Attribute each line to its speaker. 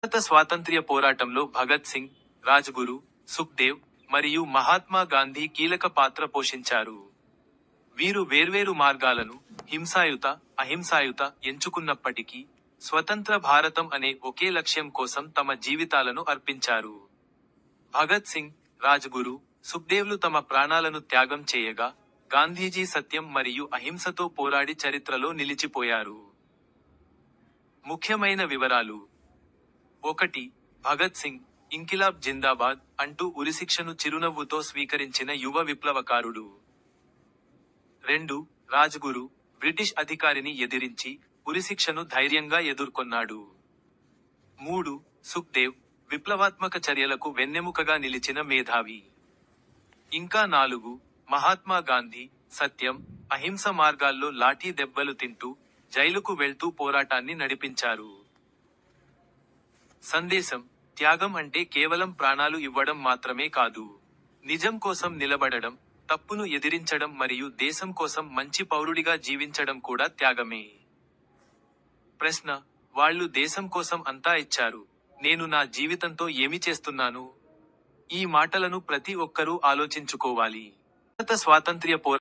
Speaker 1: భారత స్వాతంత్ర్య పోరాటంలో భగత్ సింగ్, రాజ్గురు, సుఖ్దేవ్ మరియు మహాత్మా గాంధీ కీలక పాత్ర పోషించారు. వీరు వేర్వేరు మార్గాలను, హింసాయుత, అహింసాయుత, ఎంచుకున్నప్పటికీ, స్వతంత్ర భారతం అనే ఒకే లక్ష్యం కోసం తమ జీవితాలను అర్పించారు. భగత్ సింగ్, రాజ్గురు, సుఖ్దేవ్లు తమ ప్రాణాలను త్యాగం చేయగా, గాంధీజీ సత్యం మరియు అహింసతో పోరాడి చరిత్రలో నిలిచిపోయారు. ముఖ్యమైన వివరాలు: 1. భగత్ సింగ్, ఇంకిలాబ్ జిందాబాద్ అంటూ ఉరిశిక్షను చిరునవ్వుతో స్వీకరించిన యువ విప్లవకారుడు. 2. రాజ్గురు, బ్రిటిష్ అధికారిని ఎదిరించి, ఉరిశిక్షను ధైర్యంగా ఎదుర్కొన్నాడు. 3. సుఖ్దేవ్, విప్లవాత్మక చర్యలకు వెన్నెముకగా నిలిచిన మేధావి. ఇంకా 4. మహాత్మా గాంధీ, సత్యం, అహింస మార్గాల్లో లాఠీ దెబ్బలు తింటూ, జైలుకు వెళ్తూ పోరాటాన్ని నడిపించారు. సందేశం: త్యాగం అంటే కేవలం ప్రాణాలు ఇవ్వడం మాత్రమే కాదు. నిజం కోసం నిలబడడం, తప్పును ఎదిరించడం మరియు దేశం కోసం మంచి పౌరుడిగా జీవించడం కూడా త్యాగమే. ప్రశ్న: వాళ్ళు దేశం కోసం అంతా ఇచ్చారు. నేను నా జీవితంతో ఏమి చేస్తున్నాను? ఈ మాటలను ప్రతి ఒక్కరూ ఆలోచించుకోవాలి. భారత స్వాతంత్ర్య